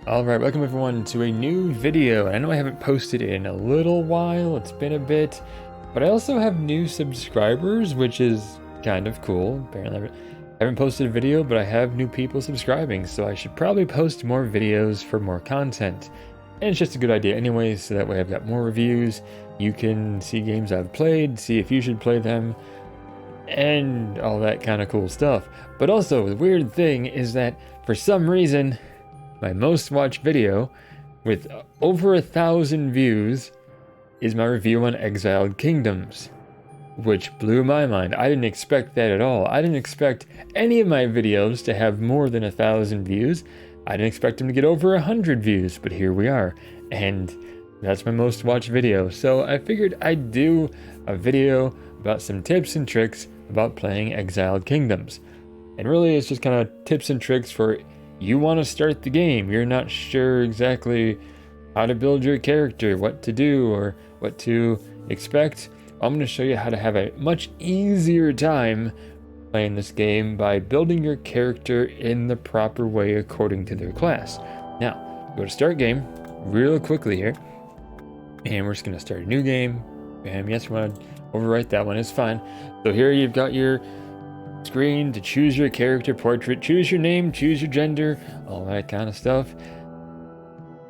Alright, welcome everyone to a new video. I know I haven't posted in a little while, it's been a bit, but I also have new subscribers, which is kind of cool. Apparently I haven't posted a video, but I have new people subscribing, so I should probably post more videos for more content. And it's just a good idea anyways, so that way I've got more reviews. You can see games I've played, see if you should play them, and all that kind of cool stuff. But also, the weird thing is that for some reason, my most watched video, with over 1,000 views, is my review on Exiled Kingdoms, which blew my mind. I didn't expect that at all. I didn't expect any of my videos to have more than 1,000 views. I didn't expect them to get over 100 views, but here we are, and that's my most watched video. So I figured I'd do a video about some tips and tricks about playing Exiled Kingdoms. And really, it's just kind of tips and tricks for you want to start the game, you're not sure exactly how to build your character, what to do, or what to expect. I'm going to show you how to have a much easier time playing this game by building your character in the proper way according to their class. Now, go to start game real quickly here, and we're just going to start a new game. Bam, yes, we want to overwrite that one, it's fine. So here you've got your screen to choose your character portrait, choose your name, choose your gender, all that kind of stuff.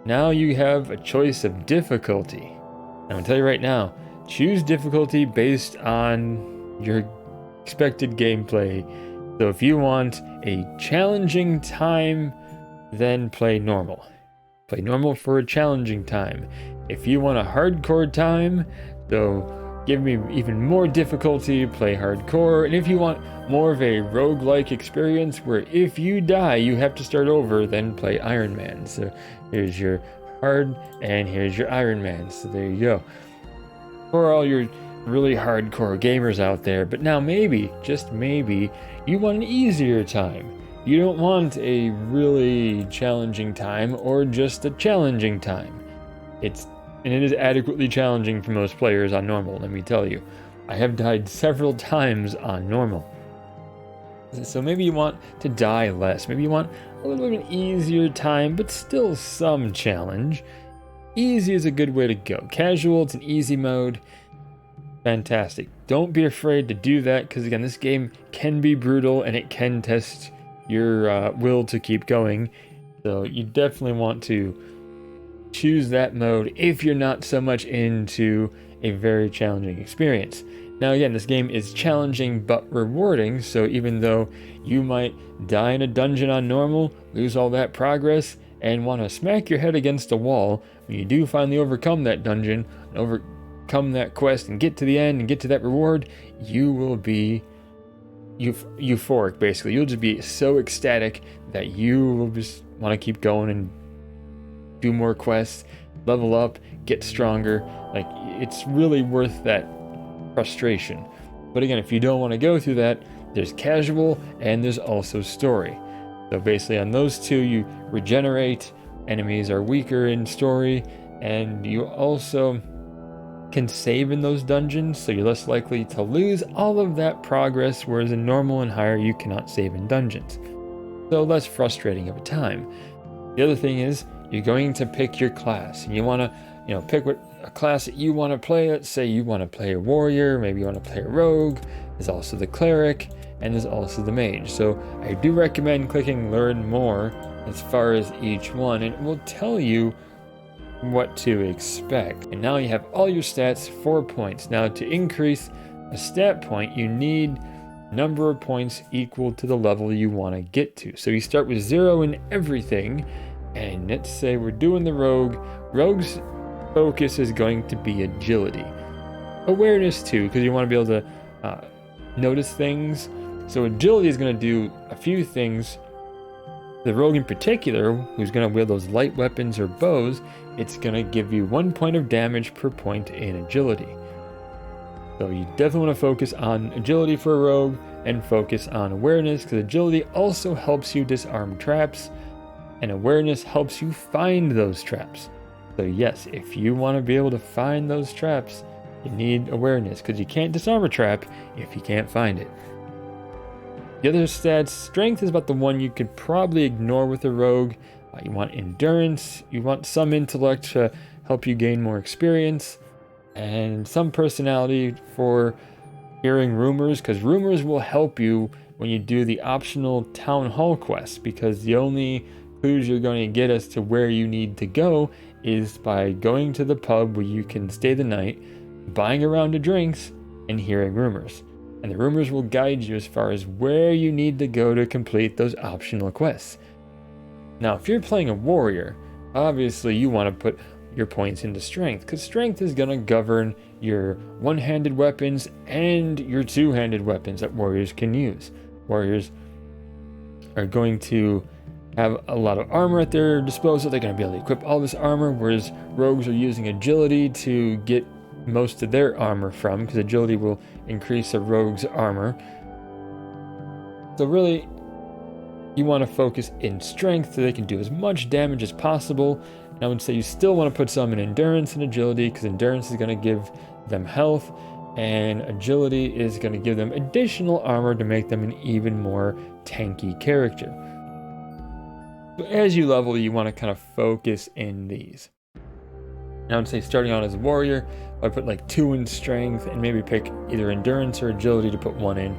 Now you have a choice of difficulty. I'm gonna tell you right now, choose difficulty based on your expected gameplay. So if you want a challenging time, then play normal. Play normal for a challenging time. If you want a hardcore time, so give me even more difficulty, play hardcore. And if you want more of a roguelike experience where if you die you have to start over, then play Iron Man. So here's your hard and here's your Iron Man. So there you go. For all your really hardcore gamers out there. But now maybe, just maybe, you want an easier time. You don't want a really challenging time or just a challenging time. And it is adequately challenging for most players on normal, let me tell you. I have died several times on normal. So maybe you want to die less. Maybe you want a little bit of an easier time, but still some challenge. Easy is a good way to go. Casual, it's an easy mode. Fantastic. Don't be afraid to do that, because again, this game can be brutal and it can test your will to keep going. So you definitely want to choose that mode if you're not so much into a very challenging experience. Now again, this game is challenging but rewarding, so even though you might die in a dungeon on normal, lose all that progress, and want to smack your head against a wall, when you do finally overcome that dungeon, and overcome that quest, and get to the end, and get to that reward, you will be euphoric, basically. You'll just be so ecstatic that you will just want to keep going and do more quests, level up, get stronger. Like, it's really worth that frustration. But again, if you don't want to go through that, there's casual and there's also story. So basically on those two, you regenerate, enemies are weaker in story, and you also can save in those dungeons, so you're less likely to lose all of that progress, whereas in normal and higher you cannot save in dungeons. So less frustrating of a time. The other thing is, you're going to pick your class, and you want to, pick what a class that you want to play. Let's say you want to play a warrior, maybe you want to play a rogue. There's also the cleric, and there's also the mage. So I do recommend clicking learn more as far as each one, and it will tell you what to expect. And now you have all your stats, 4 points. Now to increase a stat point, you need number of points equal to the level you want to get to. So you start with 0 in everything. And let's say we're doing the rogue. Rogue's focus is going to be agility. Awareness too, because you want to be able to notice things. So agility is going to do a few things. The rogue in particular, who's going to wield those light weapons or bows, it's going to give you 1 point of damage per point in agility. So you definitely want to focus on agility for a rogue and focus on awareness, because agility also helps you disarm traps. And awareness helps you find those traps. So yes, if you want to be able to find those traps, you need awareness, because you can't disarm a trap if you can't find it. The other stats, strength is about the one you could probably ignore with a rogue. You want endurance, you want some intellect to help you gain more experience, and some personality for hearing rumors, because rumors will help you when you do the optional town hall quest, because the only clues you're going to get as to where you need to go is by going to the pub where you can stay the night, buying a round of drinks, and hearing rumors. And the rumors will guide you as far as where you need to go to complete those optional quests. Now, if you're playing a warrior, obviously you want to put your points into strength, because strength is going to govern your one-handed weapons and your two-handed weapons that warriors can use. Warriors are going to have a lot of armor at their disposal. They're going to be able to equip all this armor, whereas rogues are using agility to get most of their armor from, because agility will increase a rogue's armor. So really, you want to focus in strength so they can do as much damage as possible. And I would say you still want to put some in endurance and agility, because endurance is going to give them health, and agility is going to give them additional armor to make them an even more tanky character. So as you level, you want to kind of focus in these. And I would say starting out as a warrior, I put like 2 in strength and maybe pick either endurance or agility to put 1 in.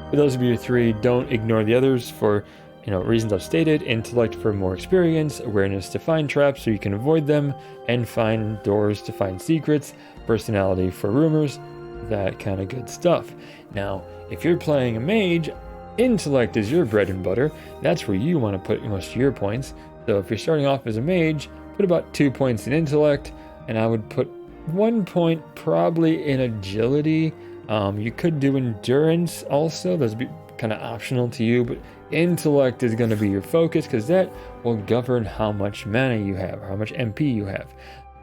For those of you 3, don't ignore the others for reasons I've stated. Intellect for more experience, awareness to find traps so you can avoid them, and find doors to find secrets, personality for rumors, that kind of good stuff. Now, if you're playing a mage, intellect is your bread and butter. That's where you want to put most of your points. So if you're starting off as a mage, put about 2 points in intellect, and I would put 1 point probably in agility. You could do endurance also. Those would be kind of optional to you, but intellect is going to be your focus, because that will govern how much mana you have, or how much MP you have.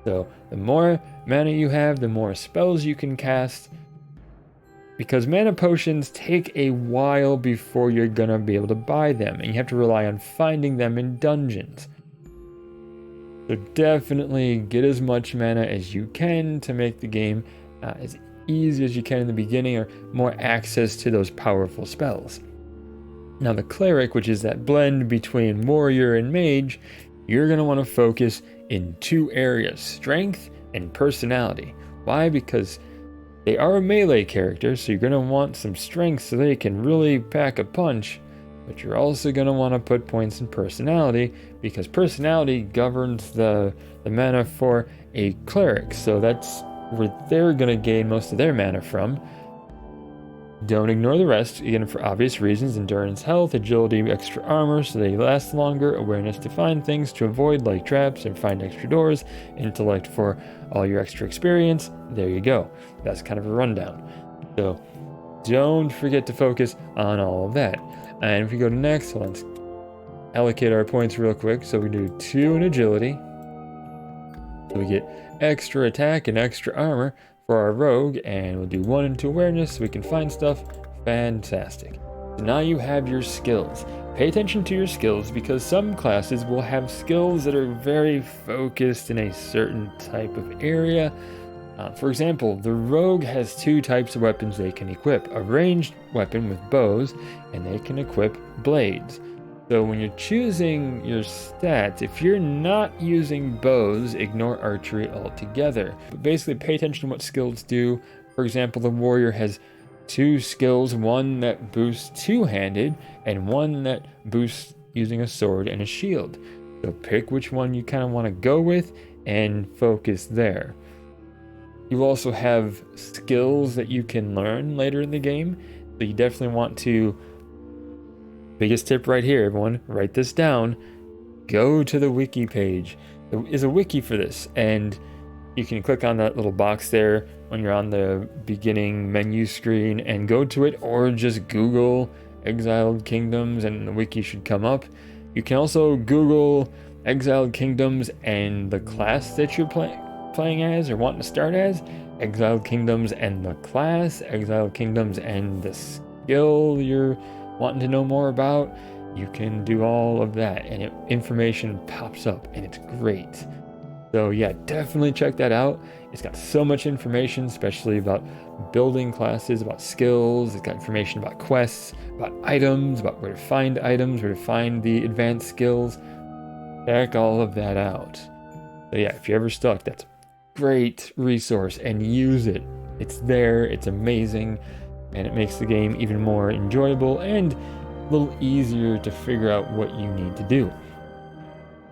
So the more mana you have, the more spells you can cast, because mana potions take a while before you're going to be able to buy them, and you have to rely on finding them in dungeons. So definitely get as much mana as you can to make the game as easy as you can in the beginning, or more access to those powerful spells. Now the cleric, which is that blend between warrior and mage, you're going to want to focus in 2 areas, strength and personality. Why? Because they are a melee character, so you're going to want some strength so they can really pack a punch, but you're also going to want to put points in personality, because personality governs the mana for a cleric, so that's where they're going to gain most of their mana from. Don't ignore the rest, again for obvious reasons: endurance, health, agility, extra armor so they last longer, awareness to find things to avoid like traps and find extra doors, intellect for all your extra experience. There you go. That's kind of a rundown. So don't forget to focus on all of that. And if we go to next, let's allocate our points real quick. So we do 2 in agility. So we get extra attack and extra armor for our rogue, and we'll do 1 into awareness so we can find stuff. Fantastic. So now you have your skills. Pay attention to your skills, because some classes will have skills that are very focused in a certain type of area. For example, the rogue has 2 types of weapons they can equip: a ranged weapon with bows, and they can equip blades. So when you're choosing your stats, if you're not using bows, ignore archery altogether. But basically pay attention to what skills do. For example, the warrior has 2 skills, one that boosts two-handed and one that boosts using a sword and a shield. So pick which one you kind of want to go with and focus there. You also have skills that you can learn later in the game, so you definitely want to, biggest tip right here everyone, write this down, go to the wiki page. There is a wiki for this, and you can click on that little box there when you're on the beginning menu screen and go to it, or just Google Exiled Kingdoms and the wiki should come up. You can also Google Exiled Kingdoms and the class that you're playing as or wanting to start as, Exiled Kingdoms and the class, Exiled Kingdoms and the skill you're wanting to know more about. You can do all of that, and information pops up, and it's great. So yeah, definitely check that out. It's got so much information, especially about building classes, about skills. It's got information about quests, about items, about where to find items, where to find the advanced skills. check all of that out. So yeah, if you're ever stuck, that's a great resource and use it. It's there, it's amazing, and it makes the game even more enjoyable and a little easier to figure out what you need to do.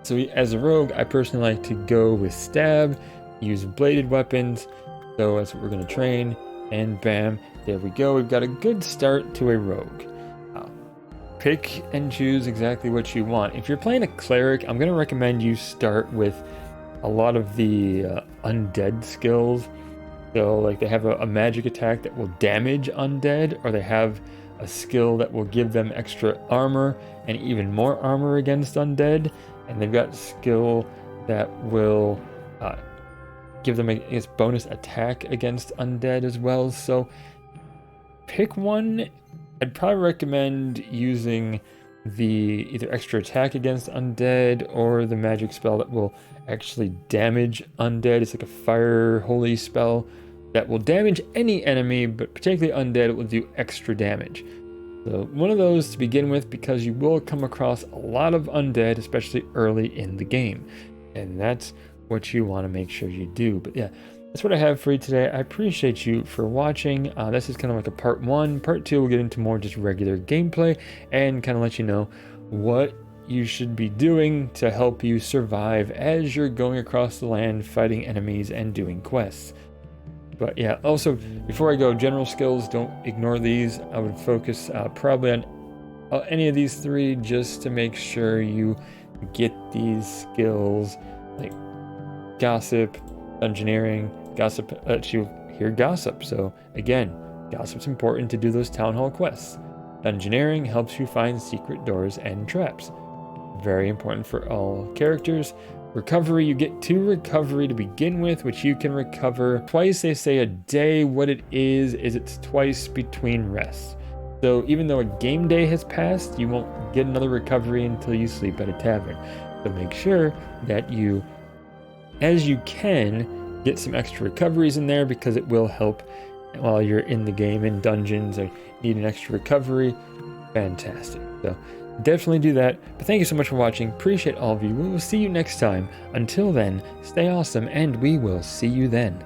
So as a rogue, I personally like to go with stab, use bladed weapons, so that's what we're going to train, and bam, there we go. We've got a good start to a rogue. Pick and choose exactly what you want. If you're playing a cleric, I'm going to recommend you start with a lot of the undead skills. So like they have a magic attack that will damage undead, or they have a skill that will give them extra armor and even more armor against undead. And they've got a skill that will give them a bonus attack against undead as well. So pick one. I'd probably recommend using the either extra attack against undead or the magic spell that will actually damage undead. It's like a fire holy spell that will damage any enemy, but particularly undead, it will do extra damage. So one of those to begin with, because you will come across a lot of undead, especially early in the game. And that's what you want to make sure you do. But yeah, that's what I have for you today. I appreciate you for watching. This is kind of like a part 1. Part 2, we'll get into more just regular gameplay and kind of let you know what you should be doing to help you survive as you're going across the land, fighting enemies and doing quests. But yeah, also, before I go, general skills, don't ignore these. I would focus probably on any of these 3 just to make sure you get these skills, like gossip, dungeoneering, gossip, you hear gossip. So again, gossip's important to do those town hall quests. Dungeoneering helps you find secret doors and traps. Very important for all characters. Recovery, you get 2 recovery to begin with, which you can recover twice, they say, a day. What it is it's twice between rests. So even though a game day has passed, you won't get another recovery until you sleep at a tavern. So make sure that you, as you can, get some extra recoveries in there, because it will help while you're in the game in dungeons or need an extra recovery. Fantastic. So definitely do that. But thank you so much for watching. Appreciate all of you. We will see you next time. Until then, stay awesome, and we will see you then.